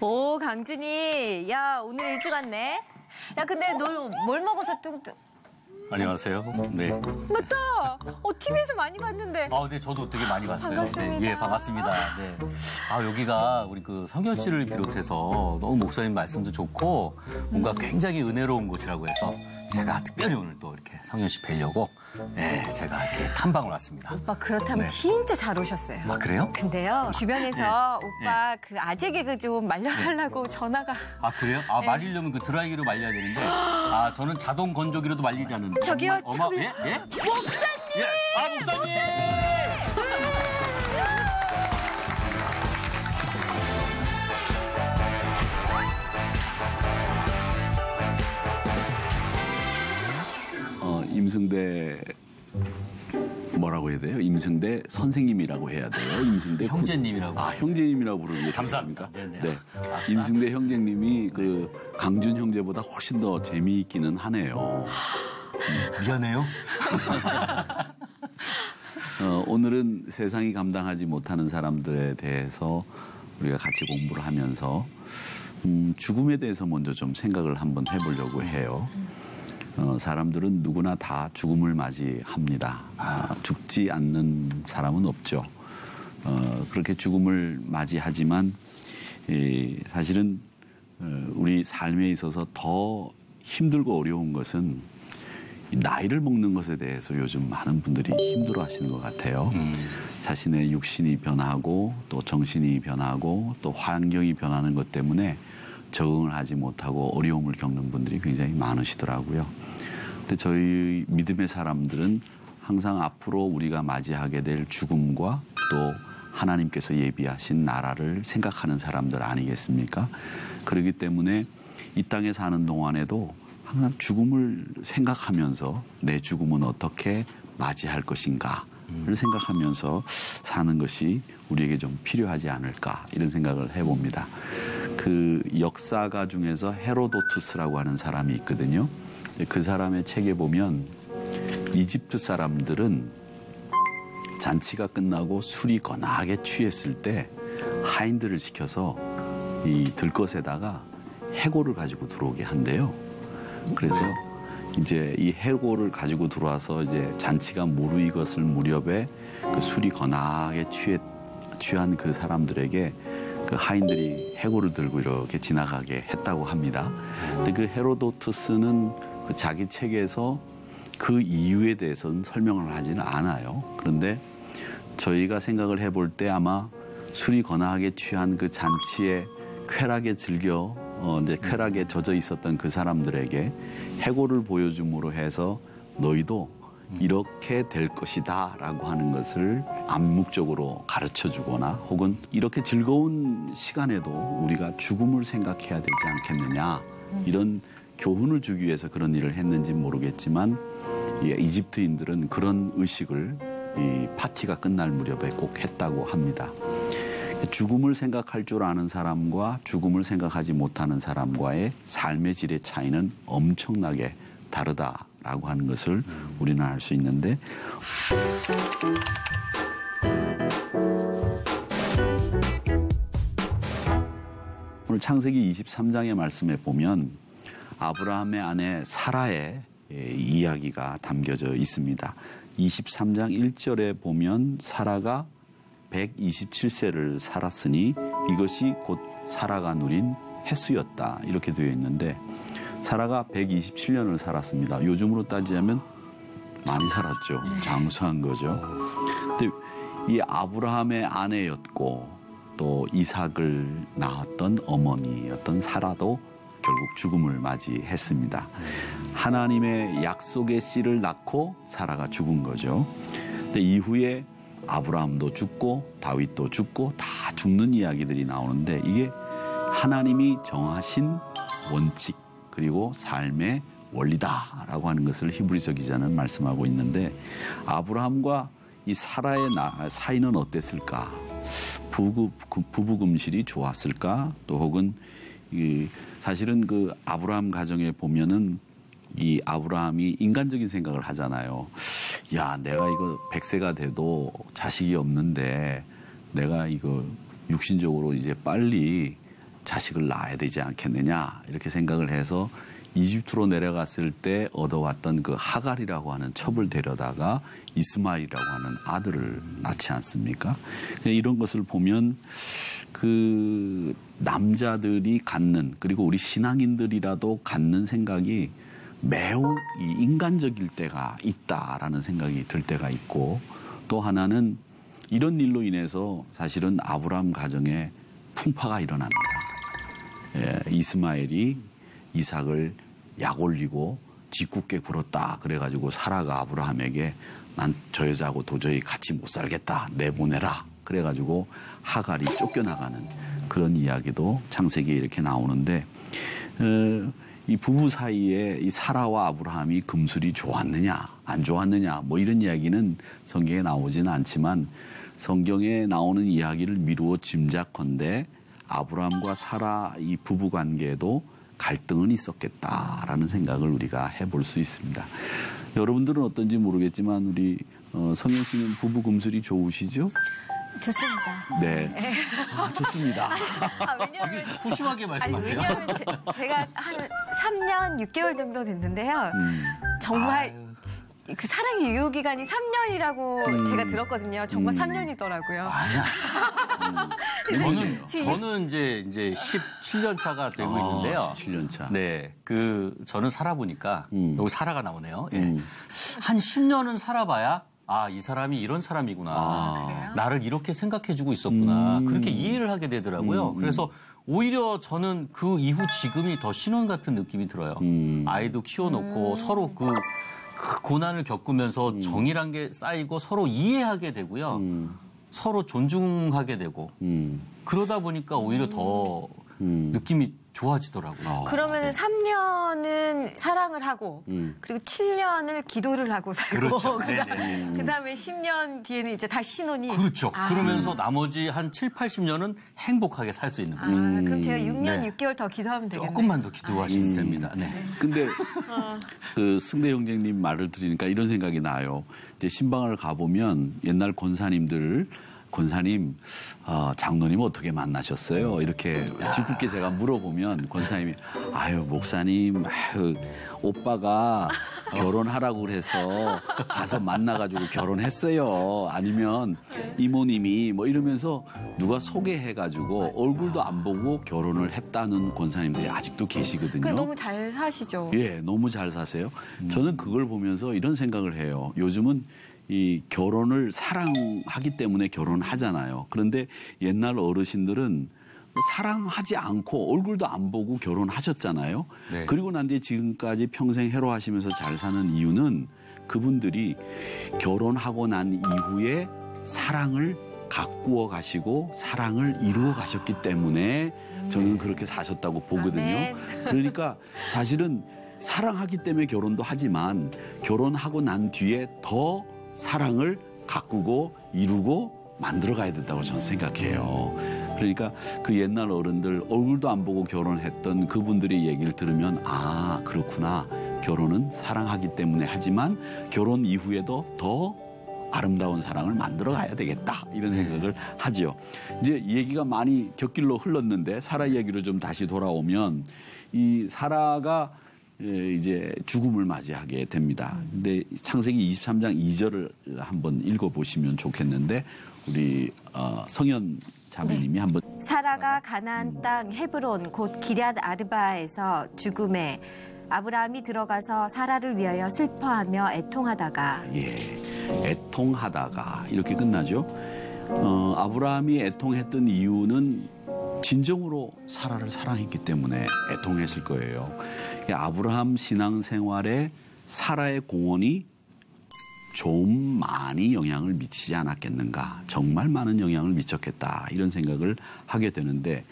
오, 강준이. 야, 오늘 일찍 왔네. 야, 근데 너 뭘 먹어서 뚱뚱. 안녕하세요. 네. 맞다. TV에서 많이 봤는데. 네, 저도 되게 많이 봤어요. 반갑습니다. 네, 예, 반갑습니다. 네. 여기가 우리 그 성현 씨를 비롯해서 너무 목사님 말씀도 좋고 뭔가 굉장히 은혜로운 곳이라고 해서 제가 특별히 오늘 또 이렇게 성현 씨 뵈려고 제가 이렇게 탐방을 왔습니다. 오빠 그렇다면 진짜 잘 오셨어요. 아, 그래요? 근데요, 주변에서 오빠 그 아재 개그 좀 말려달라고 전화가. 아, 그래요? 말리려면 그 드라이기로 말려야 되는데 저는 자동 건조기로도 말리지 않는. 저기요, 예? 예? 목사님! 예. 목사님! 임승대 뭐라고 해야 돼요? 임승대 선생님이라고 해야 돼요? 임승대 형제님이라고. 형제님이라고 부르는 게 감사합니다. 좋습니까? 네. 임승대 형제님이 그 강준 형제보다 훨씬 더 재미있기는 하네요. 미안해요. 오늘은 세상이 감당하지 못하는 사람들에 대해서 우리가 같이 공부를 하면서 죽음에 대해서 먼저 좀 생각을 한번 해보려고 해요. 사람들은 누구나 다 죽음을 맞이합니다. 죽지 않는 사람은 없죠. 그렇게 죽음을 맞이하지만 사실은 우리 삶에 있어서 더 힘들고 어려운 것은 나이를 먹는 것에 대해서 요즘 많은 분들이 힘들어하시는 것 같아요. 자신의 육신이 변하고 또 정신이 변하고 또 환경이 변하는 것 때문에 적응을 하지 못하고 어려움을 겪는 분들이 굉장히 많으시더라고요. 근데 저희 믿음의 사람들은 항상 앞으로 우리가 맞이하게 될 죽음과 또 하나님께서 예비하신 나라를 생각하는 사람들 아니겠습니까? 그렇기 때문에 이 땅에 사는 동안에도 항상 죽음을 생각하면서 내 죽음은 어떻게 맞이할 것인가를 생각하면서 사는 것이 우리에게 좀 필요하지 않을까 이런 생각을 해봅니다. 그 역사가 중에서 헤로도투스라고 하는 사람이 있거든요. 그 사람의 책에 보면 이집트 사람들은 잔치가 끝나고 술이 거나하게 취했을 때 하인들을 시켜서 이 들것에다가 해골을 가지고 들어오게 한대요. 그래서 이제 이 해골을 가지고 들어와서 이제 잔치가 무르익었을 무렵에 그 술이 거나하게 취한 그 사람들에게 그 하인들이 해골을 들고 이렇게 지나가게 했다고 합니다. 근데 그 헤로도투스는 그 자기 책에서 그 이유에 대해서는 설명을 하지는 않아요. 그런데 저희가 생각을 해볼 때 아마 술이 거나하게 취한 그 잔치에 쾌락에 이제 쾌락에 젖어 있었던 그 사람들에게 해골을 보여줌으로 해서 너희도 이렇게 될 것이다 라고 하는 것을 암묵적으로 가르쳐 주거나 혹은 이렇게 즐거운 시간에도 우리가 죽음을 생각해야 되지 않겠느냐 이런 교훈을 주기 위해서 그런 일을 했는지 모르겠지만 이집트인들은 그런 의식을 이 파티가 끝날 무렵에 꼭 했다고 합니다. 죽음을 생각할 줄 아는 사람과 죽음을 생각하지 못하는 사람과의 삶의 질의 차이는 엄청나게 다르다라고 하는 것을 우리는 알 수 있는데 오늘 창세기 23장의 말씀에 보면 아브라함의 아내 사라의 이야기가 담겨져 있습니다. 23장 1절에 보면 사라가 127세를 살았으니 이것이 곧 사라가 누린 횟수였다 이렇게 되어 있는데 사라가 127년을 살았습니다. 요즘으로 따지자면 많이 살았죠. 장수한 거죠. 근데 이 아브라함의 아내였고 또 이삭을 낳았던 어머니였던 사라도 결국 죽음을 맞이했습니다. 하나님의 약속의 씨를 낳고 사라가 죽은 거죠. 근데 이후에 아브라함도 죽고 다윗도 죽고 다 죽는 이야기들이 나오는데 이게 하나님이 정하신 원칙 그리고 삶의 원리다라고 하는 것을 히브리서 기자는 말씀하고 있는데 아브라함과 이 사라의 사이는 어땠을까? 부부금실이 좋았을까? 또 혹은 사실은 그 아브라함 가정에 보면은 이 아브라함이 인간적인 생각을 하잖아요. 야, 내가 이거 100세가 돼도 자식이 없는데 내가 이거 육신적으로 이제 빨리 자식을 낳아야 되지 않겠느냐 이렇게 생각을 해서 이집트로 내려갔을 때 얻어왔던 그 하갈이라고 하는 첩을 데려다가 이스마일이라고 하는 아들을 낳지 않습니까? 이런 것을 보면 그 남자들이 갖는 그리고 우리 신앙인들이라도 갖는 생각이 매우 인간적일 때가 있다라는 생각이 들 때가 있고 또 하나는 이런 일로 인해서 사실은 아브라함 가정에 풍파가 일어납니다. 이스마엘이 이삭을 약 올리고 짓궂게 굴었다. 그래가지고 사라가 아브라함에게 난 저 여자하고 도저히 같이 못 살겠다. 내보내라. 그래가지고 하갈이 쫓겨나가는 그런 이야기도 창세기에 이렇게 나오는데 이 부부 사이에 이 사라와 아브라함이 금술이 좋았느냐 안 좋았느냐 뭐 이런 이야기는 성경에 나오지는 않지만 성경에 나오는 이야기를 미루어 짐작컨대 아브라함과 사라 이 부부 관계에도 갈등은 있었겠다라는 생각을 우리가 해볼 수 있습니다. 여러분들은 어떤지 모르겠지만 우리 성현 씨는 부부 금술이 좋으시죠? 좋습니다. 네. 좋습니다. 왜냐하면 소심하게 말씀하세요. 왜냐하면 제가 한 3년 6개월 정도 됐는데요. 정말 그 사랑의 유효 기간이 3년이라고 제가 들었거든요. 정말 3년이더라고요. 아니야. 저는 이제 17년 차가 되고 있는데요. 17년 차. 네, 저는 살아보니까 여기 사라가 나오네요. 예. 한 10년은 살아봐야 이 사람이 이런 사람이구나. 나를 이렇게 생각해주고 있었구나. 그렇게 이해를 하게 되더라고요. 그래서 오히려 저는 그 이후 지금이 더 신혼 같은 느낌이 들어요. 아이도 키워놓고 서로 그 고난을 겪으면서 정이란 게 쌓이고 서로 이해하게 되고요. 서로 존중하게 되고 그러다 보니까 오히려 더 느낌이 좋아지더라고요. 그러면 3년은 사랑을 하고 그리고 7년을 기도를 하고 살고 그렇죠. 그다음에 10년 뒤에는 이제 다시 신혼이 그렇죠. 그러면서 나머지 한 7, 80년은 행복하게 살 수 있는 거죠. 그럼 제가 6년, 6개월 더 기도하면 되겠네요. 조금만 더 기도하시면 됩니다. 네. 근데 그 승대 형제님 말을 들으니까 이런 생각이 나요. 이제 신방을 가보면 옛날 권사님, 장로님 어떻게 만나셨어요? 이렇게 짓궂게 제가 물어보면 권사님이 목사님, 오빠가 결혼하라고 그래서 가서 만나가지고 결혼했어요. 아니면 이모님이 뭐 이러면서 누가 소개해가지고 얼굴도 안 보고 결혼을 했다는 권사님들이 아직도 계시거든요. 너무 잘 사시죠. 예, 너무 잘 사세요. 저는 그걸 보면서 이런 생각을 해요. 요즘은 이 결혼을 사랑하기 때문에 결혼하잖아요. 그런데 옛날 어르신들은 사랑하지 않고 얼굴도 안 보고 결혼하셨잖아요. 네. 그리고 난 뒤에 지금까지 평생 해로하시면서 잘 사는 이유는 그분들이 결혼하고 난 이후에 사랑을 가꾸어 가시고 사랑을 이루어 가셨기 때문에 저는 그렇게 사셨다고 보거든요. 그러니까 사실은 사랑하기 때문에 결혼도 하지만 결혼하고 난 뒤에 더 사랑을 가꾸고 이루고 만들어가야 된다고 저는 생각해요. 그러니까 그 옛날 어른들 얼굴도 안 보고 결혼했던 그분들의 얘기를 들으면 그렇구나. 결혼은 사랑하기 때문에 하지만 결혼 이후에도 더 아름다운 사랑을 만들어가야 되겠다. 이런 생각을 하죠. 이제 얘기가 많이 곁길로 흘렀는데 사라 이야기로 좀 다시 돌아오면 이 사라가 이제 죽음을 맞이하게 됩니다. 근데 창세기 23장 2절을 한번 읽어보시면 좋겠는데 우리 성현 자매님이 한번. 사라가 가나안 땅 헤브론 곧 기럇 아르바에서 죽음에 아브라함이 들어가서 사라를 위하여 슬퍼하며 애통하다가. 애통하다가 이렇게 끝나죠. 아브라함이 애통했던 이유는 진정으로 사라를 사랑했기 때문에 애통했을 거예요. 아브라함 신앙생활에 사라의 공헌이 좀 많이 영향을 미치지 않았겠는가. 정말 많은 영향을 미쳤겠다. 이런 생각을 하게 되는데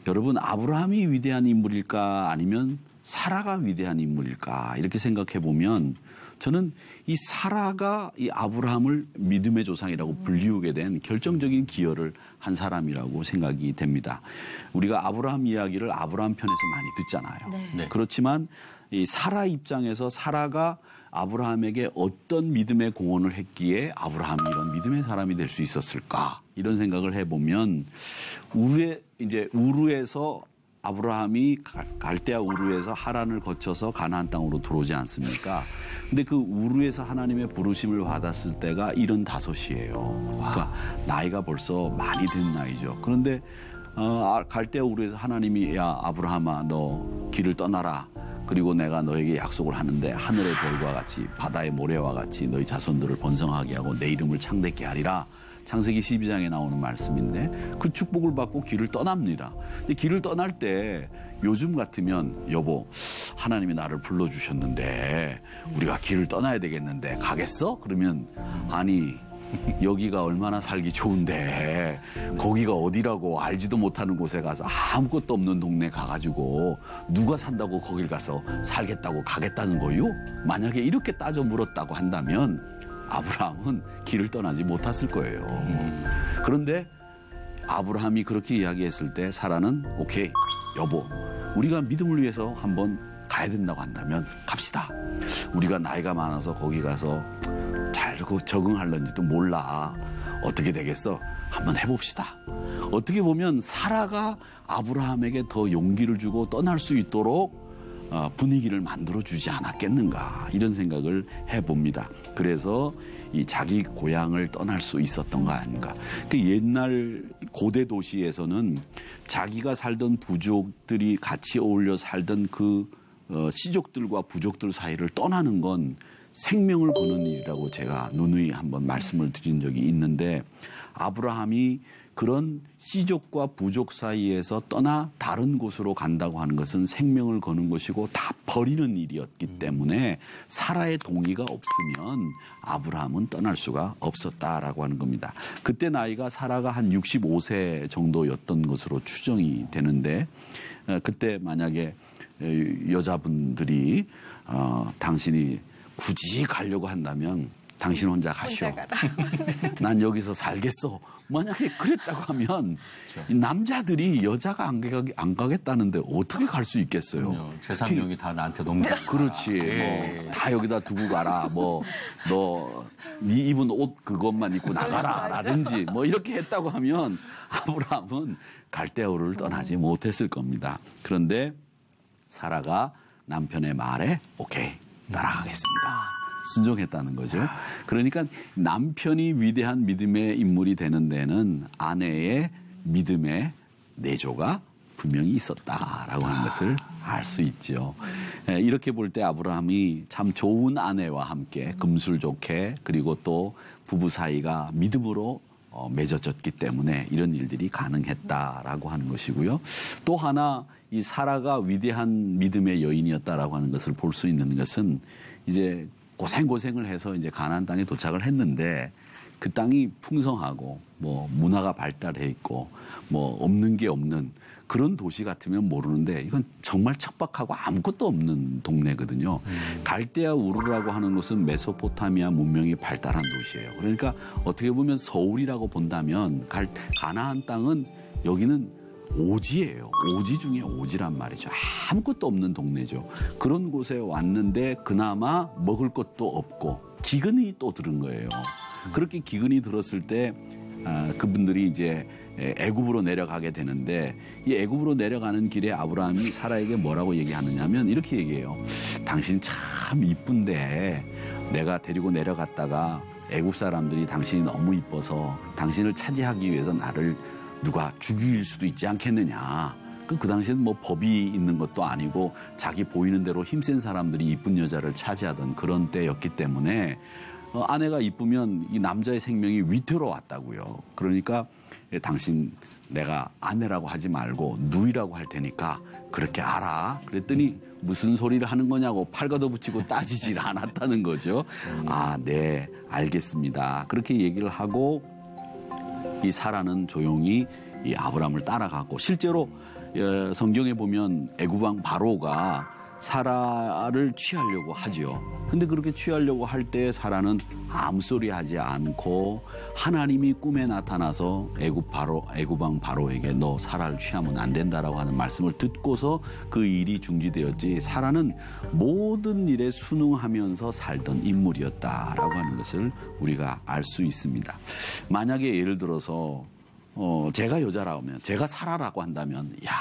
여러분 아브라함이 위대한 인물일까 아니면 사라가 위대한 인물일까 이렇게 생각해 보면 저는 이 사라가 이 아브라함을 믿음의 조상이라고 불리우게 된 결정적인 기여를 한 사람이라고 생각이 됩니다. 우리가 아브라함 이야기를 아브라함 편에서 많이 듣잖아요. 네. 그렇지만 이 사라 입장에서 사라가 아브라함에게 어떤 믿음의 공헌을 했기에 아브라함이 이런 믿음의 사람이 될 수 있었을까 이런 생각을 해보면 우르에서 아브라함이 갈대아 우르에서 하란을 거쳐서 가나안 땅으로 들어오지 않습니까? 근데 그 우르에서 하나님의 부르심을 받았을 때가 75이에요. 그러니까 나이가 벌써 많이 된 나이죠. 그런데 갈대아 우르에서 하나님이 야 아브라함아 너 길을 떠나라. 그리고 내가 너에게 약속을 하는데 하늘의 별과 같이 바다의 모래와 같이 너희 자손들을 번성하게 하고 내 이름을 창대케 하리라. 창세기 12장에 나오는 말씀인데 그 축복을 받고 길을 떠납니다. 근데 길을 떠날 때 요즘 같으면 여보 하나님이 나를 불러주셨는데 우리가 길을 떠나야 되겠는데 가겠어? 그러면 아니 여기가 얼마나 살기 좋은데 거기가 어디라고 알지도 못하는 곳에 가서 아무것도 없는 동네 가가지고 누가 산다고 거길 가서 살겠다고 가겠다는 거요? 만약에 이렇게 따져 물었다고 한다면 아브라함은 길을 떠나지 못했을 거예요. 그런데 아브라함이 그렇게 이야기했을 때 사라는 오케이 여보 우리가 믿음을 위해서 한번 가야 된다고 한다면 갑시다. 우리가 나이가 많아서 거기 가서 잘 적응할런지도 몰라. 어떻게 되겠어? 한번 해봅시다. 어떻게 보면 사라가 아브라함에게 더 용기를 주고 떠날 수 있도록 분위기를 만들어주지 않았겠는가 이런 생각을 해봅니다. 그래서 이 자기 고향을 떠날 수 있었던 거 아닌가. 그 옛날 고대 도시에서는 자기가 살던 부족들이 같이 어울려 살던 그 시족들과 부족들 사이를 떠나는 건 생명을 거는 일이라고 제가 누누이 한번 말씀을 드린 적이 있는데 아브라함이 그런 시족과 부족 사이에서 떠나 다른 곳으로 간다고 하는 것은 생명을 거는 것이고 다 버리는 일이었기 때문에 사라의 동의가 없으면 아브라함은 떠날 수가 없었다라고 하는 겁니다. 그때 나이가 사라가 한 65세 정도였던 것으로 추정이 되는데 그때 만약에 여자분들이 당신이 굳이 가려고 한다면 당신 혼자 가시오. 난 여기서 살겠어. 만약에 그랬다고 하면 이 남자들이 여자가 안 가겠다는데 어떻게 갈 수 있겠어요? 제3명이 다 나한테 넘겨. 그렇지. 뭐 다 여기다 두고 가라. 뭐 너 네 입은 옷 그것만 입고 나가라. 라든지 뭐 이렇게 했다고 하면 아브라함은 갈대아 우르를 떠나지 못했을 겁니다. 그런데 사라가 남편의 말에 오케이 따라가겠습니다. 순종했다는 거죠. 그러니까 남편이 위대한 믿음의 인물이 되는 데는 아내의 믿음의 내조가 분명히 있었다라고 하는 것을 알 수 있죠. 이렇게 볼 때 아브라함이 참 좋은 아내와 함께 금술좋게 그리고 또 부부 사이가 믿음으로 맺어졌기 때문에 이런 일들이 가능했다라고 하는 것이고요. 또 하나 이 사라가 위대한 믿음의 여인이었다라고 하는 것을 볼 수 있는 것은 이제 고생을 해서 이제 가나안 땅에 도착을 했는데 그 땅이 풍성하고 뭐 문화가 발달해 있고 뭐 없는 게 없는 그런 도시 같으면 모르는데 이건 정말 척박하고 아무것도 없는 동네거든요. 갈대아 우르라고 하는 곳은 메소포타미아 문명이 발달한 도시예요. 그러니까 어떻게 보면 서울이라고 본다면 가나안 땅은 여기는 오지예요. 오지 중에 오지란 말이죠. 아무것도 없는 동네죠. 그런 곳에 왔는데 그나마 먹을 것도 없고 기근이 또 들은 거예요. 그렇게 기근이 들었을 때 그분들이 이제 애굽으로 내려가게 되는데 이 애굽으로 내려가는 길에 아브라함이 사라에게 뭐라고 얘기하느냐면 이렇게 얘기해요. 당신 참 이쁜데 내가 데리고 내려갔다가 애굽 사람들이 당신이 너무 이뻐서 당신을 차지하기 위해서 나를 누가 죽일 수도 있지 않겠느냐. 그 당시에는 뭐 법이 있는 것도 아니고 자기 보이는 대로 힘센 사람들이 이쁜 여자를 차지하던 그런 때였기 때문에 아내가 이쁘면 이 남자의 생명이 위태로웠다고요. 그러니까 당신 내가 아내라고 하지 말고 누이라고 할 테니까 그렇게 알아. 그랬더니 무슨 소리를 하는 거냐고 팔 걷어붙이고 따지질 않았다는 거죠. 아, 네, 알겠습니다. 그렇게 얘기를 하고 이 사라는 조용히 이 아브라함을 따라가고 실제로 성경에 보면 애굽왕 바로가 사라를 취하려고 하죠. 근데 그렇게 취하려고 할 때 사라는 아무 소리 하지 않고 하나님이 꿈에 나타나서 애굽왕 바로에게 너 사라를 취하면 안 된다라고 하는 말씀을 듣고서 그 일이 중지되었지 사라는 모든 일에 순응하면서 살던 인물이었다라고 하는 것을 우리가 알 수 있습니다. 만약에 예를 들어서 제가 여자라면 제가 사라라고 한다면 야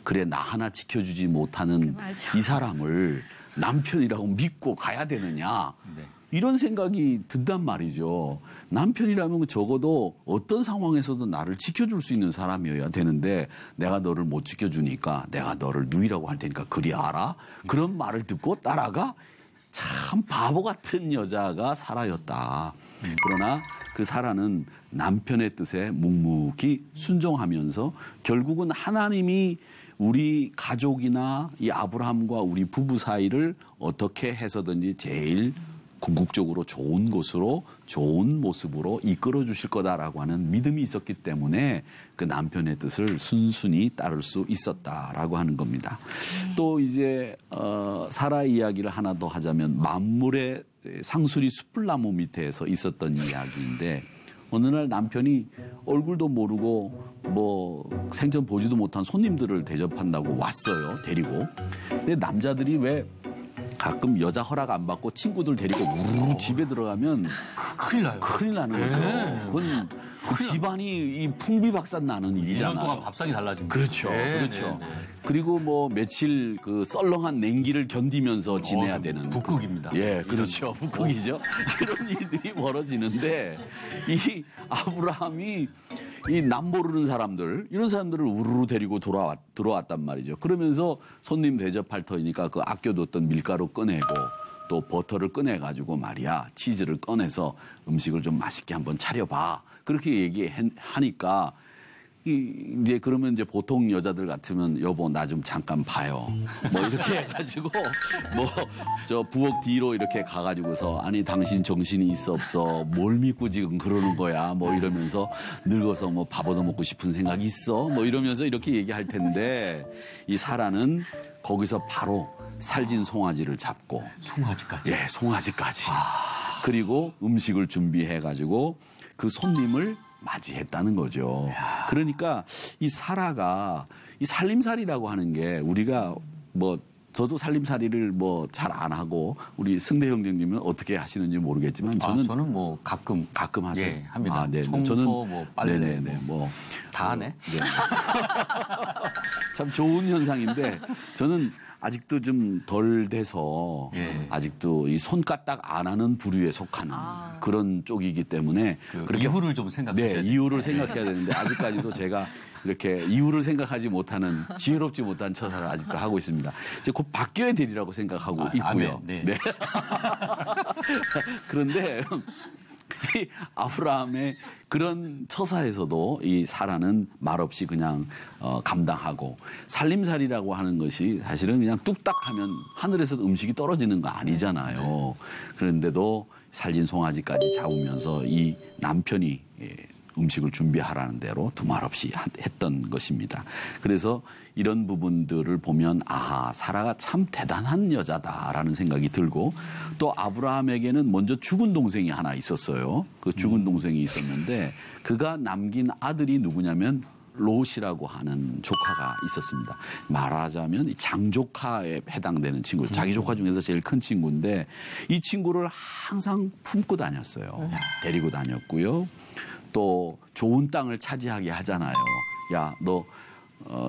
그래 나 하나 지켜주지 못하는 이 사람을 남편이라고 믿고 가야 되느냐. 네. 이런 생각이 든단 말이죠. 남편이라면 적어도 어떤 상황에서도 나를 지켜줄 수 있는 사람이어야 되는데 내가 너를 못 지켜주니까 내가 너를 누이라고 할 테니까 그리 알아? 그런 말을 듣고 따라가? 참 바보 같은 여자가 사라였다. 그러나 그 사라는 남편의 뜻에 묵묵히 순종하면서 결국은 하나님이 우리 가족이나 이 아브라함과 우리 부부 사이를 어떻게 해서든지 제일 궁극적으로 좋은 곳으로 좋은 모습으로 이끌어 주실 거다라고 하는 믿음이 있었기 때문에 그 남편의 뜻을 순순히 따를 수 있었다라고 하는 겁니다. 또 이제 사라 이야기를 하나 더 하자면 만물의 상수리 숯불나무 밑에서 있었던 이야기인데 어느 날 남편이 얼굴도 모르고 뭐 생전 보지도 못한 손님들을 대접한다고 왔어요. 데리고. 근데 남자들이 왜 가끔 여자 허락 안 받고 친구들 데리고 우르르 집에 들어가면 큰일 나요. 큰일 나는 거죠. 네. 그건 그 집안이 이 풍비박산 나는 일이잖아요. 2년 동안 밥상이 달라진 거죠. 그렇죠. 네, 그렇죠. 네, 네. 그리고 뭐 며칠 그 썰렁한 냉기를 견디면서 지내야 되는. 북극입니다. 예, 그렇죠. 북극이죠. 이런 일들이 벌어지는데 이 아브라함이 이 남 모르는 사람들, 이런 사람들을 우르르 데리고 들어왔단 말이죠. 그러면서 손님 대접할 터이니까 그 아껴뒀던 밀가루 꺼내고 또 버터를 꺼내가지고 말이야 치즈를 꺼내서 음식을 좀 맛있게 한번 차려봐. 그렇게 얘기하니까 이제 그러면 이제 보통 여자들 같으면 여보 나 좀 잠깐 봐요. 뭐 이렇게 해가지고 뭐 저 부엌 뒤로 이렇게 가가지고서 아니 당신 정신이 있어 없어 뭘 믿고 지금 그러는 거야 뭐 이러면서 늙어서 뭐 밥 얻어 먹고 싶은 생각 있어 뭐 이러면서 이렇게 얘기할 텐데 이 사라는 거기서 바로 살진 송아지를 잡고 송아지까지. 예, 송아지까지. 그리고 음식을 준비해가지고 그 손님을 맞이했다는 거죠. 그러니까 이 사라가 이 살림살이라고 하는 게 우리가 뭐 저도 살림살이를 뭐 잘 안 하고 우리 승대 형님은 어떻게 하시는지 모르겠지만 저는 뭐 가끔 하세요. 예, 합니다. 아, 네. 청소, 저는 뭐 빨래, 네네네, 뭐 다 하네. 네. 참 좋은 현상인데 저는 아직도 좀 덜 돼서 예. 아직도 이 손가락 안 하는 부류에 속하는 그런 쪽이기 때문에 그렇게 이유를 좀 생각하셔야 돼요. 이유를 생각해야 되는데 아직까지도 제가 이렇게 이유를 생각하지 못하는 지혜롭지 못한 처사를 아직도 하고 있습니다. 이제 곧 바뀌어야 되리라고 생각하고 있고요. 아멘. 네. 네. 그런데 이 아브라함의 그런 처사에서도 이 사라는 말없이 그냥 감당하고 살림살이라고 하는 것이 사실은 그냥 뚝딱하면 하늘에서 음식이 떨어지는 거 아니잖아요. 그런데도 살진 송아지까지 잡으면서 이 남편이 음식을 준비하라는 대로 두말 없이 했던 것입니다. 그래서 이런 부분들을 보면 아하 사라가 참 대단한 여자다라는 생각이 들고 또 아브라함에게는 먼저 죽은 동생이 하나 있었어요. 그 죽은 동생이 있었는데 그가 남긴 아들이 누구냐면 롯이라고 하는 조카가 있었습니다. 말하자면 장조카에 해당되는 친구, 자기 조카 중에서 제일 큰 친구인데 이 친구를 항상 품고 다녔어요. 데리고 다녔고요. 또 좋은 땅을 차지하게 하잖아요. 야,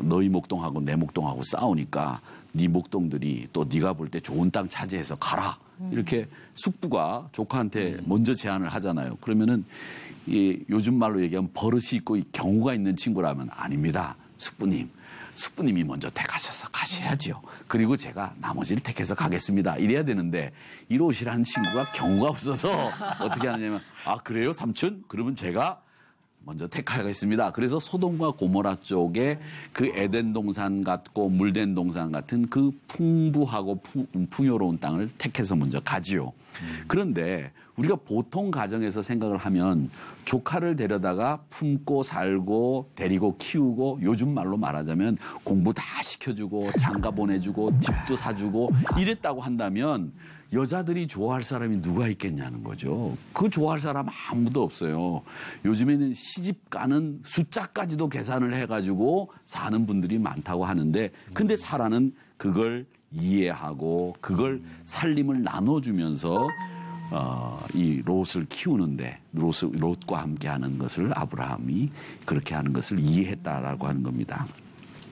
너희 목동하고 내 목동하고 싸우니까 네 목동들이 또 네가 볼 때 좋은 땅 차지해서 가라. 이렇게 숙부가 조카한테 먼저 제안을 하잖아요. 그러면은 요즘 말로 얘기하면 버릇이 있고 경우가 있는 친구라면 아닙니다. 숙부님이 먼저 택하셔서 가셔야죠. 그리고 제가 나머지를 택해서 가겠습니다. 이래야 되는데 이롯이라는 친구가 경우가 없어서 어떻게 하느냐면 아 그래요 삼촌? 그러면 제가 먼저 택하겠습니다. 그래서 소돔과 고모라 쪽에 그 에덴 동산 같고 물된 동산 같은 그 풍부하고 풍요로운 땅을 택해서 먼저 가지요. 그런데 우리가 보통 가정에서 생각을 하면 조카를 데려다가 품고 살고 데리고 키우고 요즘 말로 말하자면 공부 다 시켜주고 장가 보내주고 집도 사주고 이랬다고 한다면 여자들이 좋아할 사람이 누가 있겠냐는 거죠. 그 좋아할 사람 아무도 없어요. 요즘에는 시집 가는 숫자까지도 계산을 해가지고 사는 분들이 많다고 하는데 근데 사라는 그걸 이해하고 그걸 살림을 나눠주면서 이 롯을 키우는데 롯과 함께 하는 것을 아브라함이 그렇게 하는 것을 이해했다라고 하는 겁니다.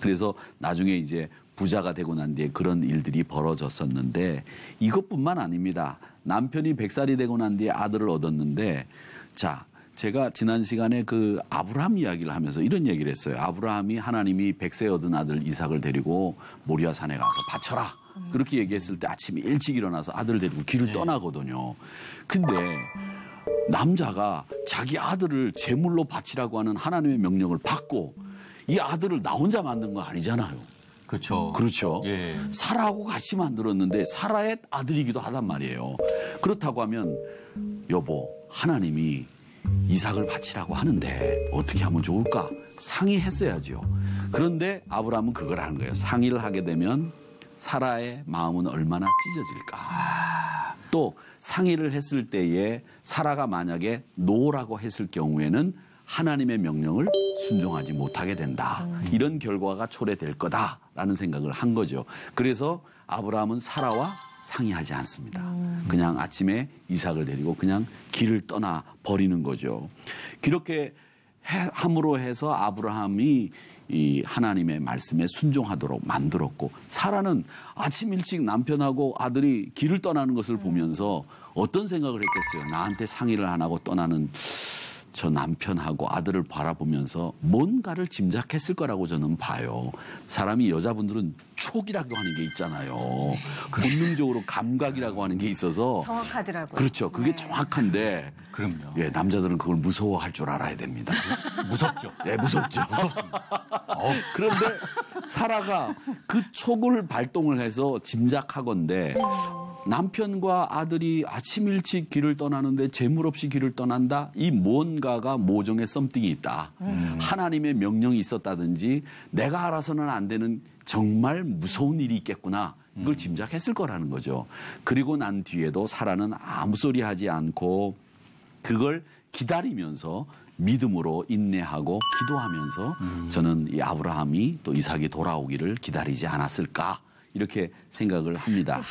그래서 나중에 이제 부자가 되고 난 뒤에 그런 일들이 벌어졌었는데 이것뿐만 아닙니다. 남편이 100살이 되고 난 뒤에 아들을 얻었는데 자, 제가 지난 시간에 그 아브라함 이야기를 하면서 이런 얘기를 했어요. 아브라함이 하나님이 100세 얻은 아들 이삭을 데리고 모리아 산에 가서 바쳐라. 그렇게 얘기했을 때 아침에 일찍 일어나서 아들을 데리고 길을 떠나거든요. 근데 남자가 자기 아들을 제물로 바치라고 하는 하나님의 명령을 받고 이 아들을 나 혼자 만든 거 아니잖아요. 그렇죠. 그렇죠. 예. 사라하고 같이 만들었는데 사라의 아들이기도 하단 말이에요. 그렇다고 하면 여보, 하나님이 이삭을 바치라고 하는데 어떻게 하면 좋을까? 상의했어야죠. 그런데 아브라함은 그걸 하는 거예요. 상의를 하게 되면 사라의 마음은 얼마나 찢어질까. 또 상의를 했을 때에 사라가 만약에 노라고 했을 경우에는 하나님의 명령을 순종하지 못하게 된다. 이런 결과가 초래될 거다라는 생각을 한 거죠. 그래서 아브라함은 사라와 상의하지 않습니다. 그냥 아침에 이삭을 데리고 그냥 길을 떠나 버리는 거죠. 그렇게 함으로 해서 아브라함이 이 하나님의 말씀에 순종하도록 만들었고 사라는 아침 일찍 남편하고 아들이 길을 떠나는 것을 보면서 어떤 생각을 했겠어요. 나한테 상의를 안 하고 떠나는 저 남편하고 아들을 바라보면서 뭔가를 짐작했을 거라고 저는 봐요. 사람이 여자분들은 촉이라고 하는 게 있잖아요. 본능적으로 감각이라고 하는 게 있어서 정확하더라고요. 그렇죠. 그게 정확한데 그럼요. 예, 남자들은 그걸 무서워할 줄 알아야 됩니다. 무섭죠. 예, 무섭죠. 무섭습니다. 그런데 사라가 그 촉을 발동을 해서 짐작하건대 남편과 아들이 아침 일찍 길을 떠나는데 재물 없이 길을 떠난다? 이 뭔가가 모종의 썸띵이 있다. 하나님의 명령이 있었다든지 내가 알아서는 안 되는 정말 무서운 일이 있겠구나. 이걸 짐작했을 거라는 거죠. 그리고 난 뒤에도 사라는 아무 소리 하지 않고 그걸 기다리면서 믿음으로 인내하고 기도하면서 저는 이 아브라함이 또 이삭이 돌아오기를 기다리지 않았을까 이렇게 생각을 합니다.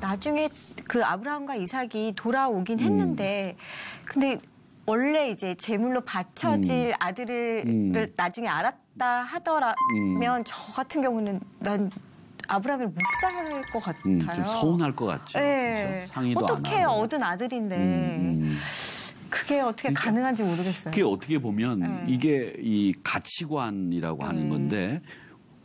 나중에 그 아브라함과 이삭이 돌아오긴 했는데 근데 원래 이제 제물로 바쳐질 아들을 나중에 알았다 하더라면 저 같은 경우는 난 아브라함을 못 살 것 같아요. 좀 서운할 것 같죠. 네. 그렇죠? 상의도 어떻게 안 하고. 얻은 아들인데 그게 어떻게 가능한지 모르겠어요. 그게 어떻게 보면 이게 이 가치관이라고 하는 건데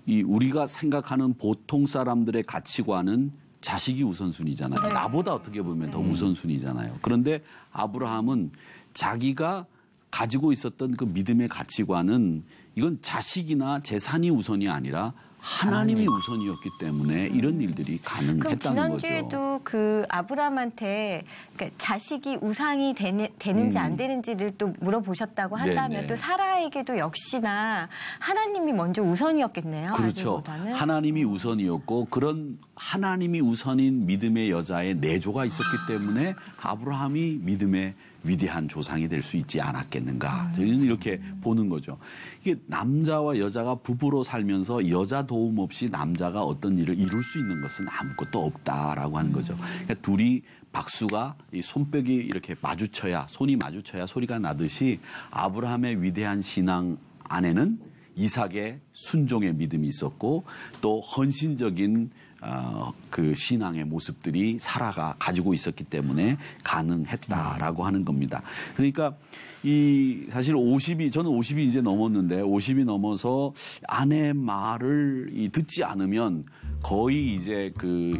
이 우리가 생각하는 보통 사람들의 가치관은 자식이 우선순위잖아요. 나보다 어떻게 보면 더 우선순위잖아요. 그런데 아브라함은 자기가 가지고 있었던 그 믿음의 가치관은 이건 자식이나 재산이 우선이 아니라 하나님이 우선이었기 때문에 이런 일들이 가능했다는 그럼 거죠. 지난주에도 그 아브라함한테 그러니까 자식이 우상이 되는지 안 되는지를 또 물어보셨다고 한다면 네네. 또 사라에게도 역시나 하나님이 먼저 우선이었겠네요. 그렇죠. 아들보다는. 하나님이 우선이었고 그런 하나님이 우선인 믿음의 여자의 내조가 있었기 때문에 아브라함이 믿음의 위대한 조상이 될 수 있지 않았겠는가. 저희는 이렇게 보는 거죠. 이게 남자와 여자가 부부로 살면서 여자 도움 없이 남자가 어떤 일을 이룰 수 있는 것은 아무것도 없다라고 하는 거죠. 그러니까 둘이 박수가 이 손뼉이 이렇게 마주쳐야 손이 마주쳐야 소리가 나듯이 아브라함의 위대한 신앙 안에는 이삭의 순종의 믿음이 있었고 또 헌신적인 그 신앙의 모습들이 사라가 가지고 있었기 때문에 가능했다라고 하는 겁니다. 그러니까 이 사실 저는 50이 이제 넘었는데 50이 넘어서 아내의 말을 듣지 않으면 거의 이제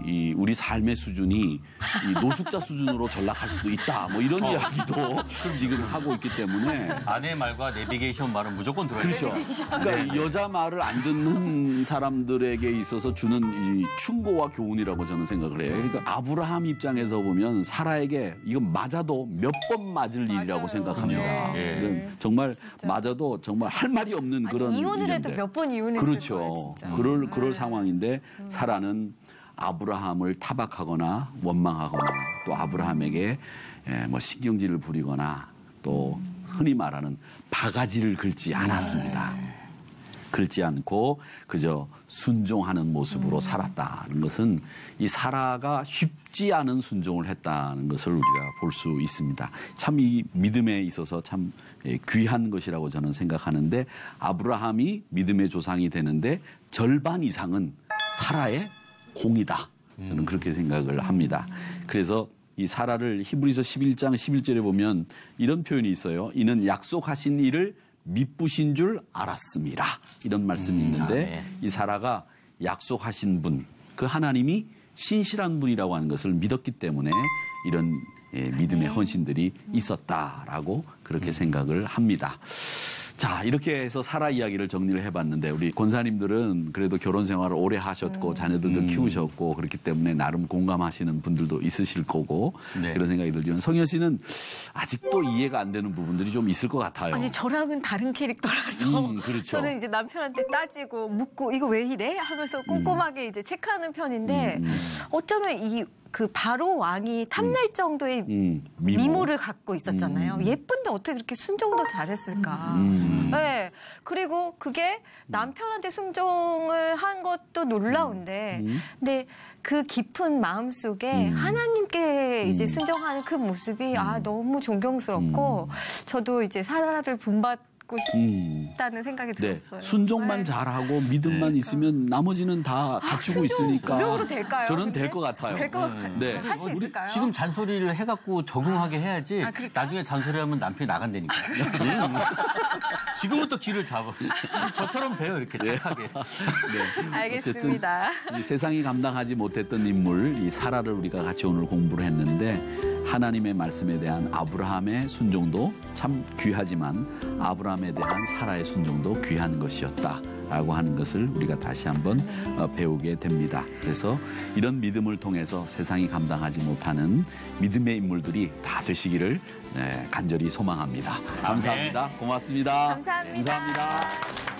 이 우리 삶의 수준이 이 노숙자 수준으로 전락할 수도 있다. 뭐 이런 이야기도 지금 하고 있기 때문에 아내의 말과 내비게이션 말은 무조건 들어야 그렇죠. 되죠. 그러니까 여자 말을 안 듣는 사람들에게 있어서 주는 이 충고와 교훈이라고 저는 생각을 해요. 그러니까 아브라함 입장에서 보면 사라에게 이건 맞아도 몇 번 맞을 일이라고 생각합니다. 예. 정말 맞아도 정말 할 말이 없는 그런 이혼을 해도 일인데. 몇 번 이혼했을 그렇죠. 거예요, 진짜. 그럴 상황인데 사라는 아브라함을 타박하거나 원망하거나 또 아브라함에게 뭐 신경질을 부리거나 또 흔히 말하는 바가지를 긁지 않았습니다. 긁지 않고 그저 순종하는 모습으로 살았다는 것은 이 사라가 쉽지 않은 순종을 했다는 것을 우리가 볼 수 있습니다. 참 이 믿음에 있어서 참 귀한 것이라고 저는 생각하는데 아브라함이 믿음의 조상이 되는데 절반 이상은 사라의 공이다. 저는 그렇게 생각을 합니다. 그래서 이 사라를 히브리서 11장 11절에 보면 이런 표현이 있어요. 이는 약속하신 일을 미쁘신 줄 알았음이라. 이런 말씀이 있는데 이 사라가 약속하신 분, 그 하나님이 신실한 분이라고 하는 것을 믿었기 때문에 이런 믿음의 헌신들이 있었다라고 그렇게 생각을 합니다. 자, 이렇게 해서 사라 이야기를 정리를 해봤는데 우리 권사님들은 그래도 결혼 생활을 오래 하셨고 자녀들도 키우셨고 그렇기 때문에 나름 공감하시는 분들도 있으실 거고 네. 그런 생각이 들지만 성현 씨는 아직도 이해가 안 되는 부분들이 좀 있을 것 같아요. 아니 저랑은 다른 캐릭터라서 그렇죠. 저는 이제 남편한테 따지고 묻고 이거 왜 이래? 하면서 꼼꼼하게 이제 체크하는 편인데 어쩌면 그 바로 왕이 탐낼 정도의 미모를 갖고 있었잖아요. 예쁜데 어떻게 그렇게 순종도 잘했을까. 네. 그리고 그게 남편한테 순종을 한 것도 놀라운데 근데 그 깊은 마음속에 하나님께 이제 순종하는 그 모습이 너무 존경스럽고 저도 이제 사라를 본받고 싶다는 생각이 들었어요. 네. 순종만 네. 잘하고 믿음만 있으면 나머지는 다 갖추고 있으니까 노력으로 될까요? 저는 될 것 같아요. 될 것 같아요. 네. 할 수 있을까요? 지금 잔소리를 해갖고 적응하게 해야지 나중에 잔소리하면 남편이 나간다니까. 지금부터 길을 잡아. 저처럼 돼요 이렇게 착하게. 네. 알겠습니다. 어쨌든 이 세상이 감당하지 못했던 인물 이 사라를 우리가 같이 오늘 공부를 했는데 하나님의 말씀에 대한 아브라함의 순종도 참 귀하지만 아브라함에 대한 사라의 순종도 귀한 것이었다라고 하는 것을 우리가 다시 한번 배우게 됩니다. 그래서 이런 믿음을 통해서 세상이 감당하지 못하는 믿음의 인물들이 다 되시기를 간절히 소망합니다. 감사합니다. 고맙습니다. 감사합니다. 감사합니다.